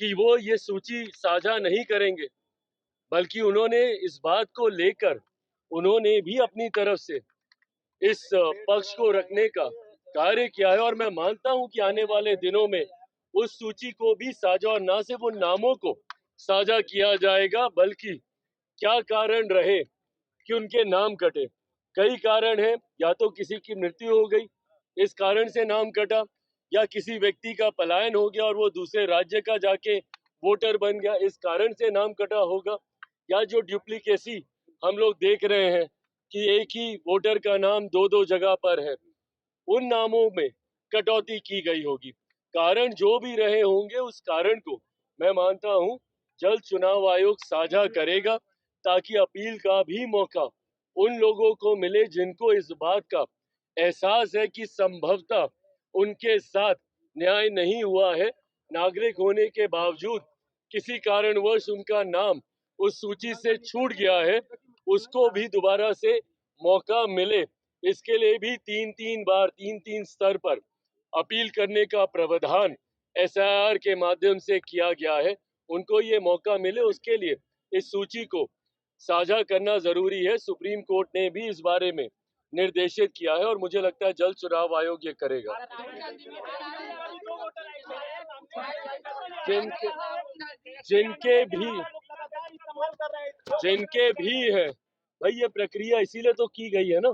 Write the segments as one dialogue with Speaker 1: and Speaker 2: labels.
Speaker 1: कि वो ये सूची साझा नहीं करेंगे, बल्कि उन्होंने इस बात को लेकर उन्होंने भी अपनी तरफ से इस पक्ष को रखने का कार्य किया है। और मैं मानता हूं कि आने वाले दिनों में उस सूची को भी साझा, और ना सिर्फ उन नामों को साझा किया जाएगा, बल्कि क्या कारण रहे कि उनके नाम कटे। कई कारण हैं, या तो किसी की मृत्यु हो गई, इस कारण से नाम कटा, या किसी व्यक्ति का पलायन हो गया और वो दूसरे राज्य का जाके वोटर बन गया, इस कारण से नाम कटा होगा, या जो डुप्लीकेसी हम लोग देख रहे हैं कि एक ही वोटर का नाम दो दो जगह पर है, उन नामों में कटौती की गई होगी। कारण जो भी रहे होंगे, उस कारण को मैं मानता हूं जल्द चुनाव आयोग साझा करेगा, ताकि अपील का भी मौका उन लोगों को मिले जिनको इस बात का एहसास है कि संभवतः उनके साथ न्याय नहीं हुआ है, नागरिक होने के बावजूद किसी कारणवश उनका नाम उस सूची से छूट गया है, उसको भी दोबारा से मौका मिले। इसके लिए भी तीन तीन स्तर पर अपील करने का प्रावधान एसआईआर के माध्यम से किया गया है। उनको ये मौका मिले, उसके लिए इस सूची को साझा करना जरूरी है। सुप्रीम कोर्ट ने भी इस बारे में निर्देशित किया है और मुझे लगता है जल्द चुनाव आयोग ये करेगा। जिनके भी है भाई, ये प्रक्रिया इसीलिए तो की गई है ना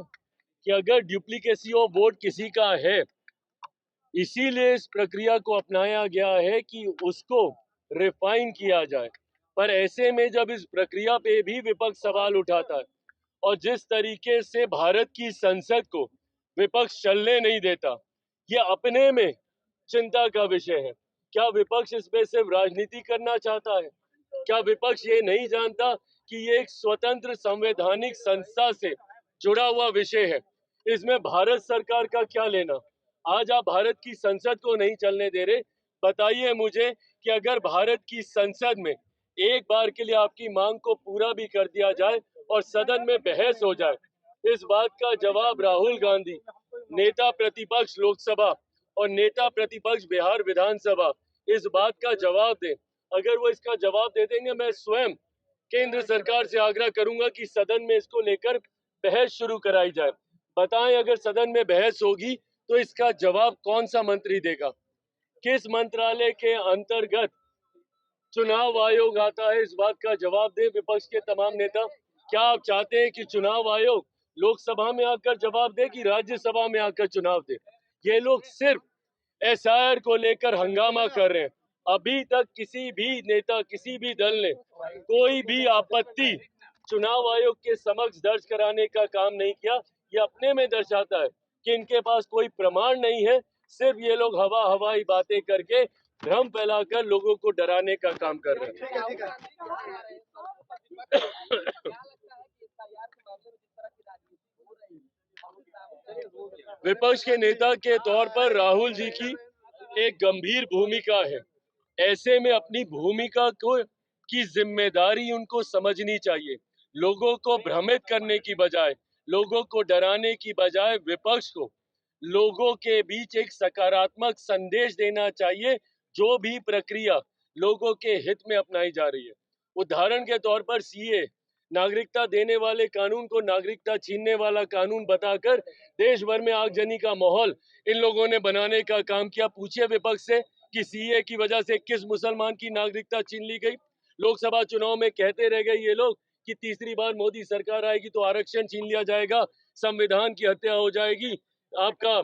Speaker 1: कि अगर डुप्लीकेसी ऑफ वोट किसी का है, इसीलिए इस प्रक्रिया को अपनाया गया है कि उसको रिफाइन किया जाए। पर ऐसे में जब इस प्रक्रिया पे भी विपक्ष सवाल उठाता है, और जिस तरीके से भारत की संसद को विपक्ष चलने नहीं देता, ये अपने में चिंता का विषय है। क्या विपक्ष इसमें सिर्फ राजनीति करना चाहता है? क्या विपक्ष ये नहीं जानता कि ये एक स्वतंत्र संवैधानिक संस्था से जुड़ा हुआ विषय है? इसमें भारत सरकार का क्या लेना? आज आप भारत की संसद को नहीं चलने दे रहे। बताइए मुझे कि अगर भारत की संसद में एक बार के लिए आपकी मांग को पूरा भी कर दिया जाए और सदन में बहस हो जाए, इस बात का जवाब राहुल गांधी, नेता प्रतिपक्ष लोकसभा और नेता प्रतिपक्ष बिहार विधानसभा, इस बात का जवाब दें। अगर वो इसका जवाब दे देंगे, मैं स्वयं केंद्र सरकार से आग्रह करूंगा कि सदन में इसको लेकर बहस शुरू कराई जाए। बताएं, अगर सदन में बहस होगी तो इसका जवाब कौन सा मंत्री देगा? किस मंत्रालय के अंतर्गत चुनाव आयोग आता है? इस बात का जवाब दे विपक्ष के तमाम नेता। क्या आप चाहते हैं कि चुनाव आयोग लोकसभा में आकर जवाब दे कि राज्यसभा में आकर चुनाव दे? ये लोग सिर्फ एसआईआर को लेकर हंगामा कर रहे हैं। अभी तक किसी भी नेता, किसी भी दल ने कोई भी आपत्ति चुनाव आयोग के समक्ष दर्ज कराने का काम नहीं किया। ये अपने में दर्शाता है कि इनके पास कोई प्रमाण नहीं है, सिर्फ ये लोग हवाई बातें करके भ्रम फैलाकर लोगों को डराने का काम कर रहे हैं। विपक्ष के नेता के तौर पर राहुल जी की एक गंभीर भूमिका है। ऐसे में अपनी भूमिका को की जिम्मेदारी उनको समझनी चाहिए। लोगों को भ्रमित करने की बजाय, लोगों को डराने की बजाय विपक्ष को लोगों के बीच एक सकारात्मक संदेश देना चाहिए। जो भी प्रक्रिया लोगों के हित में अपनाई जा रही है, उदाहरण के तौर पर सीए, नागरिकता देने वाले कानून को नागरिकता छीनने वाला कानून बताकर देश भर में आगजनी का माहौल इन लोगों ने बनाने का काम किया। पूछिए विपक्ष से कि सीए की वजह से किस मुसलमान की नागरिकता छीन ली गई। लोकसभा चुनाव में कहते रह गए ये लोग कि तीसरी बार मोदी सरकार आएगी तो आरक्षण छीन लिया जाएगा, संविधान की हत्या हो जाएगी, आपका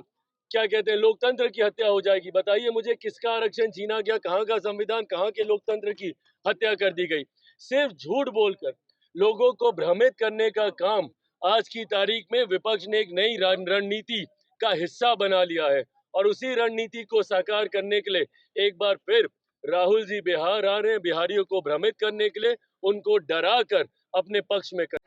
Speaker 1: क्या कहते हैं, लोकतंत्र की हत्या हो जाएगी। बताइए मुझे, किसका आरक्षण छीना गया? कहाँ का संविधान, कहाँ के लोकतंत्र की हत्या कर दी गई? सिर्फ झूठ बोलकर लोगों को भ्रमित करने का काम आज की तारीख में विपक्ष ने एक नई रणनीति का हिस्सा बना लिया है। और उसी रणनीति को साकार करने के लिए एक बार फिर राहुल जी बिहार आ रहे हैं, बिहारियों को भ्रमित करने के लिए, उनको डरा कर अपने पक्ष में कर।